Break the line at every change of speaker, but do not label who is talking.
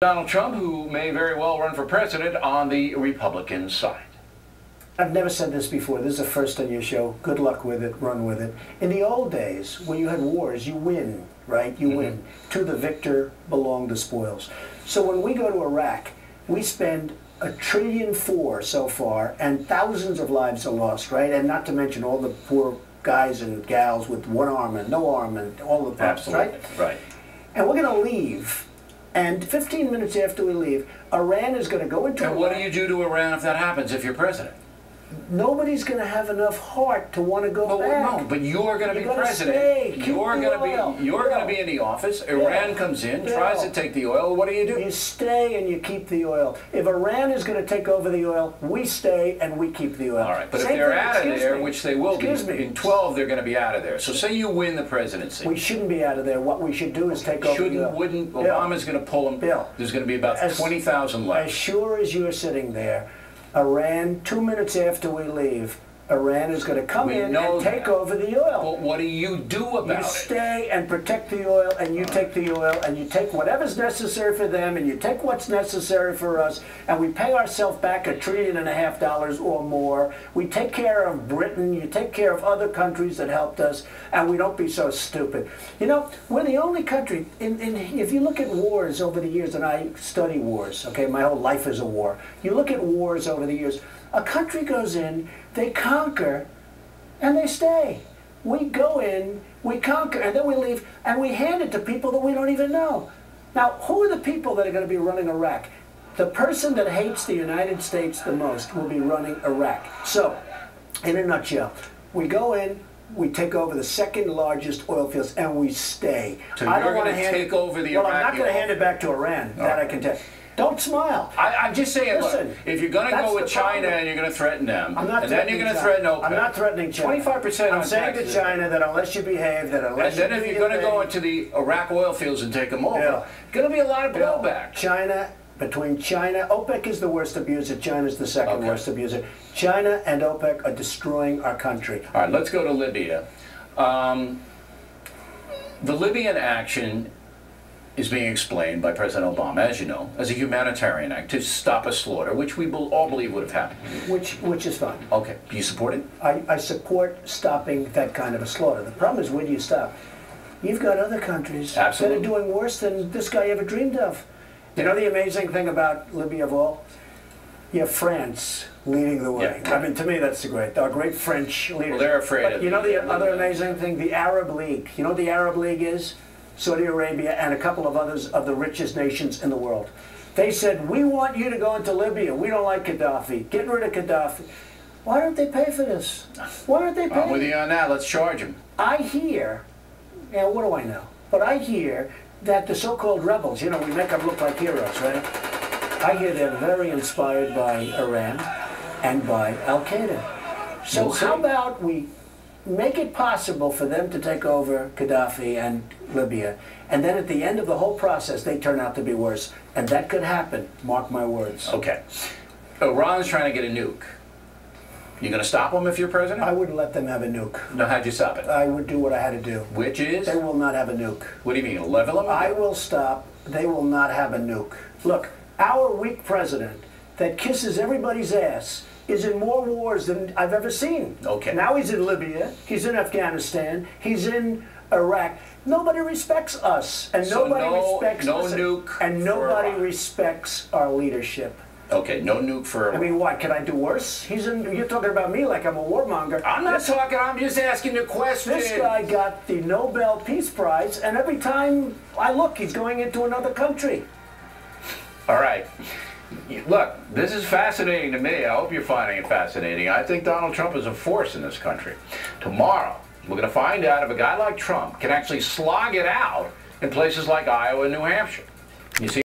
Donald Trump, who may very well run for president on the Republican side.
I've never said this before. This is a first on your show. Good luck with it. Run with it. In the old days, when you had wars, you win, right? You win. To the victor belong the spoils. So when we go to Iraq, we spend $1.4 trillion so far, and thousands of lives are lost, right? And not to mention all the poor guys and gals with one arm and no arm and all the problems,
Absolutely.
right? And we're going to leave. And 15 minutes after we leave, Iran is going to go into Iraq.
And what do you do to Iran if that happens, if you're president?
Nobody's going to have enough heart to want to go back.
No, but you're going to be president. You're going to be in the office. Iran comes in, tries to take the oil. What do?
You stay and you keep the oil. If Iran is going to take over the oil, we stay and we keep the oil.
All right, but if they're out of there, which they will be, in 12 they're going to be out of there. So say you win the presidency.
We shouldn't be out of there. What we should do is take over the oil.
Wouldn't Obama's going to pull them? There's going to be about 20,000 left.
As sure as you're sitting there, Iran, 2 minutes after we leave, Iran is going to come in and take over the oil.
But what do you do about it?
You stay and protect the oil, and you take the oil, and you take whatever's necessary for them, and you take what's necessary for us, and we pay ourselves back $1.5 trillion or more. We take care of Britain, you take care of other countries that helped us, and we don't be so stupid. You know, we're the only country, if you look at wars over the years, and I study wars, okay, my whole life is a war. You look at wars over the years, a country goes in, they conquer, and they stay. We go in, we conquer, and then we leave, and we hand it to people that we don't even know. Now, who are the people that are going to be running Iraq? The person that hates the United States the most will be running Iraq. So, in a nutshell, we go in, we take over the second largest oil fields, and we stay.
So I don't want to take over the Iraqi.
Well, I'm not going to hand it back to Iran. That I can tell you. Don't smile.
I'm just saying,
listen,
look, if you're going to go with China and you're going to threaten them,
and
then you're going to threaten OPEC.
I'm not threatening China.
25%
I'm saying to China that unless you behave, that unless
and then if you're going to go into the Iraq oil fields and take them over, going to be a lot of blowback.
China, between China, OPEC is the worst abuser, China's the second worst abuser. China and OPEC are destroying our country.
All right, let's go to Libya. The Libyan action is being explained by President Obama, as you know, as a humanitarian act to stop a slaughter, which we all believe would have happened.
Which is fine.
Okay. Do you support it?
I support stopping that kind of a slaughter. The problem is, where do you stop? You've got other countries that are doing worse than this guy ever dreamed of. You know the amazing thing about Libya of all? You have France leading the way. I mean, to me, that's our great French leaders.
Well, they're afraid of
you know the other amazing thing? The Arab League. You know what the Arab League is? Saudi Arabia and a couple of others of the richest nations in the world. They said, we want you to go into Libya. We don't like Gaddafi. Get rid of Gaddafi. Why don't they pay for this? Why aren't they paying?
I'm with you on that. Let's charge them.
I hear, what do I know? But I hear that the so-called rebels, you know, we make them look like heroes, right? I hear they're very inspired by Iran and by Al-Qaeda. So how about we make it possible for them to take over Gaddafi and Libya, and then at the end of the whole process, they turn out to be worse. And that could happen, mark my words.
Okay. Iran's trying to get a nuke. You going to stop them if you're president?
I wouldn't let them have a nuke.
No, how'd you stop it?
I would do what I had to do.
Which is?
They will not have a nuke.
What do you mean, level them?
I will stop. They will not have a nuke. Look, our weak president that kisses everybody's ass is in more wars than I've ever seen.
Okay.
Now he's in Libya, he's in Afghanistan, he's in Iraq. Nobody respects us, and nobody respects our leadership.
Okay, no nuke for.
I mean, what? Can I do worse? You're talking about me like I'm a warmonger.
I'm not talking. I'm just asking the question.
This guy got the Nobel Peace Prize, and every time I look, he's going into another country.
All right. Look, this is fascinating to me. I hope you're finding it fascinating. I think Donald Trump is a force in this country. Tomorrow, we're going to find out if a guy like Trump can actually slog it out in places like Iowa and New Hampshire. You see.